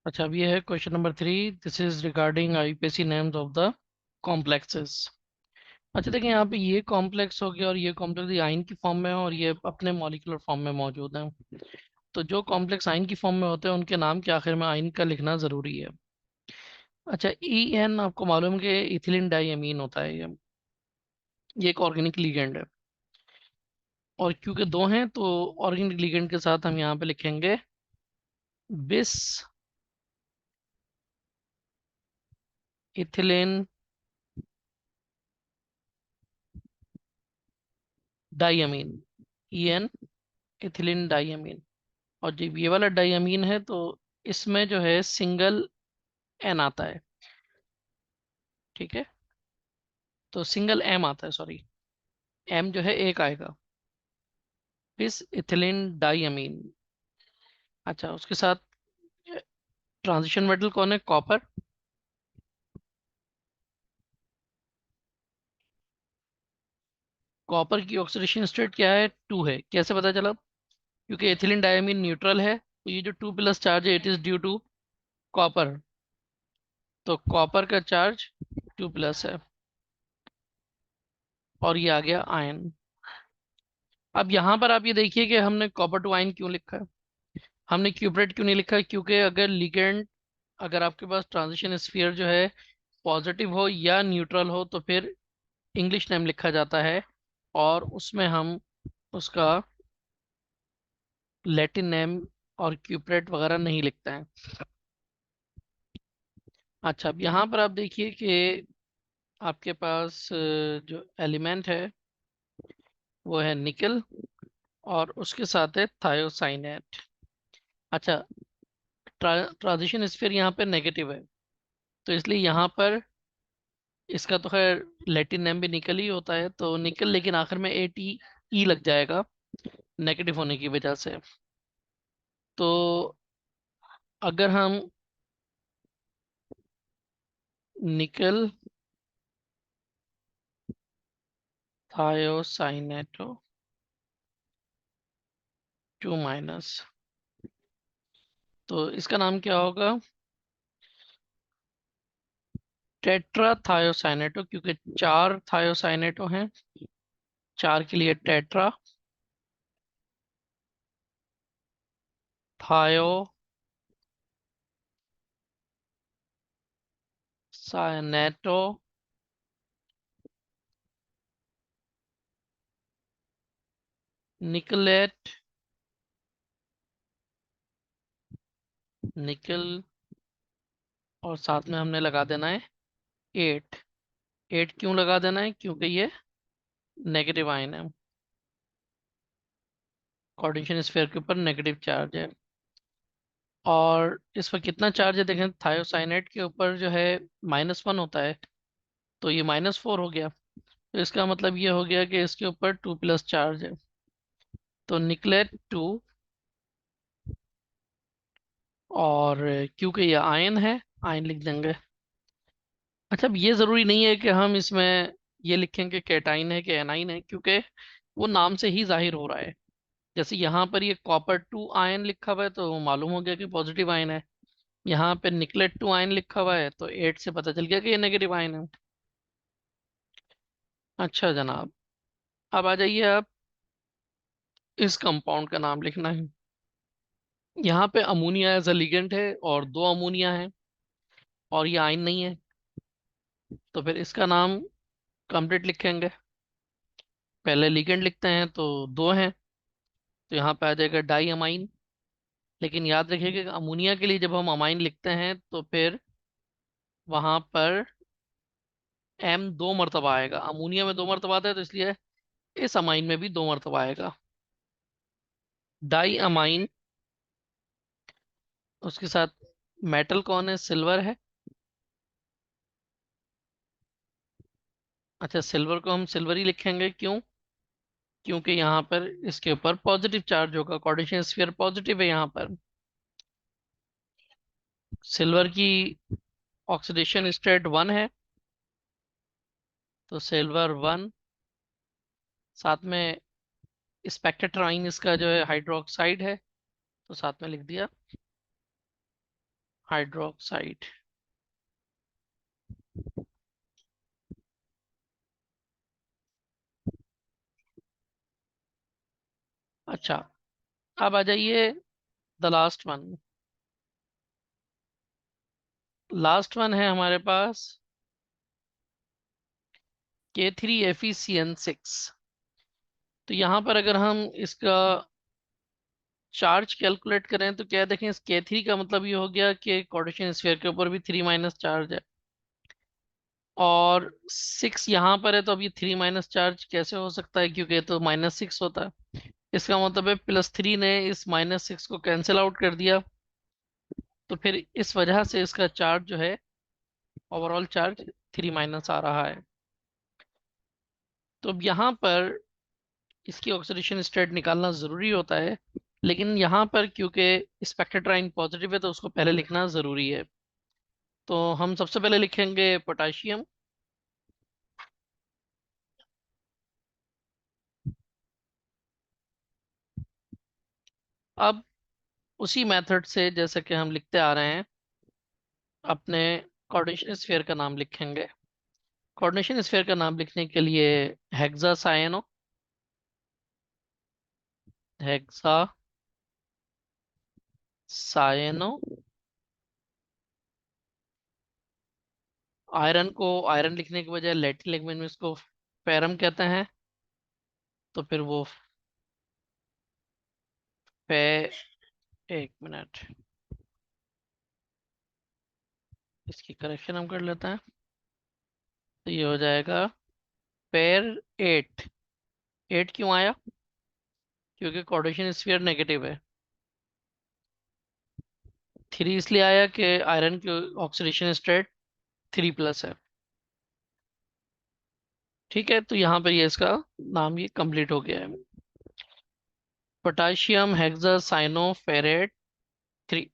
अच्छा, अब ये है question number 3। This is regarding IPSC names of the complexes. अच्छा देखिए, यहाँ पे ये कॉम्प्लेक्स हो गया और ये कॉम्प्लेक्स ये आयन की फॉर्म में है और ये अपने मॉलिक्यूलर फॉर्म में मौजूद है। तो जो कॉम्प्लेक्स आयन की फॉर्म में होते हैं उनके नाम के आखिर में आयन का लिखना ज़रूरी है। अच्छा, ई एन आपको मालूम है कि इथिलीन डाइअमीन होता है ये एक ऑर्गेनिक लिगेंड है। और क्योंकि दो हैं तो ऑर्गेनिक लिगेंड के साथ हम यहाँ पे लिखेंगे बिस इथिलीन डाइअमीन, ई एन इथिलीन डाइअमीन। और जब ये वाला डाइअमीन है तो इसमें जो है सिंगल एन आता है। ठीक है, तो सिंगल एम आता है, सॉरी, एम जो है एक आएगा, इस इथिलीन डाइअमीन। अच्छा, उसके साथ ट्रांजिशन मेटल कौन है? कॉपर। कॉपर की ऑक्सीडेशन स्टेट क्या है? 2 है। कैसे पता चला? क्योंकि एथिलीन डाइअमीन न्यूट्रल है, तो ये जो 2 प्लस चार्ज है it is due to copper. तो कॉपर का चार्ज 2 प्लस है और ये आ गया आयन। अब यहाँ पर आप ये देखिए कि हमने कॉपर टू आयन क्यों लिखा है, हमने क्यूबरेट क्यों नहीं लिखा? क्योंकि अगर लिगेंड, अगर आपके पास ट्रांजिशन स्फीयर जो है पॉजिटिव हो या न्यूट्रल हो तो फिर इंग्लिश नेम लिखा जाता है और उसमें हम उसका लैटिन नेम और क्यूपरेट वगैरह नहीं लिखते हैं। अच्छा, अब यहाँ पर आप देखिए कि आपके पास जो एलिमेंट है वो है निकल और उसके साथ है थायोसाइनेट। अच्छा, ट्रांजिशन स्फीयर यहाँ पे नेगेटिव है, तो इसलिए यहाँ पर इसका तो खैर लैटिन नेम भी निकल ही होता है, तो निकल, लेकिन आखिर में ए टी ई लग जाएगा नेगेटिव होने की वजह से। तो अगर हम निकल थायोसाइनेटो 2 माइनस, तो इसका नाम क्या होगा? टेट्रा थायोसाइनेटो, क्योंकि 4 थायोसाइनेटो हैं, 4 के लिए टेट्रा थायोसाइनेटो निकलेट निकल, और साथ में हमने लगा देना है 8। 8 क्यों लगा देना है? क्योंकि ये नेगेटिव आयन है, कोऑर्डिनेशन स्फीयर के ऊपर नेगेटिव चार्ज है। और इस पर कितना चार्ज है देखें, थायोसाइनेट के ऊपर जो है -1 होता है, तो ये -4 हो गया। तो इसका मतलब ये हो गया कि इसके ऊपर 2 प्लस चार्ज है, तो निकले 2। और क्योंकि ये आयन है, आयन लिख देंगे। अच्छा, अब ये जरूरी नहीं है कि हम इसमें ये लिखें कि कैटाइन है कि एनाइन है, क्योंकि वो नाम से ही जाहिर हो रहा है। जैसे यहाँ पर ये कॉपर 2 आयन लिखा हुआ है तो मालूम हो गया कि पॉजिटिव आयन है। यहाँ पे निकलेट 2 आयन लिखा हुआ है तो 8 से पता चल गया कि ये नेगेटिव आयन है। अच्छा जनाब, अब आ जाइए आप, इस कंपाउंड का नाम लिखना है। यहाँ पे अमोनिया एज अ लिगेंड है और 2 अमोनिया है और ये आयन नहीं है, तो फिर इसका नाम कंप्लीट लिखेंगे। पहले लिगेंड लिखते हैं तो 2 हैं, तो यहाँ पे आ जाएगा डाई अमाइन। लेकिन याद रखिएगा कि अमोनिया के लिए जब हम अमाइन लिखते हैं तो फिर वहां पर एम 2 मरतबा आएगा। अमोनिया में 2 मरतबा आता है तो इसलिए इस अमाइन में भी 2 मरतबा आएगा। डाई अमाइन, उसके साथ मेटल कौन है? सिल्वर है। अच्छा, सिल्वर को हम सिल्वर ही लिखेंगे, क्यों? क्योंकि यहाँ पर इसके ऊपर पॉजिटिव चार्ज होगा, कोऑर्डिनेशन स्फीयर पॉजिटिव है यहाँ पर। सिल्वर की ऑक्सीडेशन स्टेट 1 है, तो सिल्वर 1। साथ में स्पेक्ट्राइन इसका जो है हाइड्रोक्साइड है, तो साथ में लिख दिया। हाइड्रोक्साइड। अच्छा, अब आ जाइए the last one. Last one है हमारे पास K3FeCN6। तो यहाँ पर अगर हम इसका चार्ज कैलकुलेट करें तो क्या देखें, इस K3 का मतलब ये हो गया कि कार्टेशियन स्फीयर के ऊपर भी 3 माइनस चार्ज है, और 6 यहाँ पर है, तो अब ये 3 माइनस चार्ज कैसे हो सकता है, क्योंकि ये तो -6 होता है। इसका मतलब है +3 ने इस -6 को कैंसिल आउट कर दिया, तो फिर इस वजह से इसका चार्ज जो है, ओवरऑल चार्ज 3 माइनस आ रहा है। तो अब यहाँ पर इसकी ऑक्सीडेशन स्टेट निकालना ज़रूरी होता है, लेकिन यहाँ पर क्योंकि स्पेक्ट्राइन पॉजिटिव है तो उसको पहले लिखना ज़रूरी है। तो हम सबसे पहले लिखेंगे पोटाशियम। अब उसी मेथड से जैसे कि हम लिखते आ रहे हैं, अपने कोऑर्डिनेशन स्फीयर का नाम लिखेंगे। कोऑर्डिनेशन स्फीयर का नाम लिखने के लिए hexacyano, hexacyano. Iron को आयरन लिखने के बजाय लैटिन लैंग्वेज में इसको फेरम कहते हैं, तो फिर वो फे, एक मिनट, इसकी करेक्शन हम कर लेते हैं। तो ये हो जाएगा पेर 8। 8 क्यों आया, क्योंकि कोऑर्डिनेशन स्फीयर नेगेटिव है। 3 इसलिए आया कि आयरन की ऑक्सीडेशन स्टेट 3+ है। ठीक है, तो यहाँ पर ये इसका नाम ये कंप्लीट हो गया है। Potassium hexacyano ferrate 3।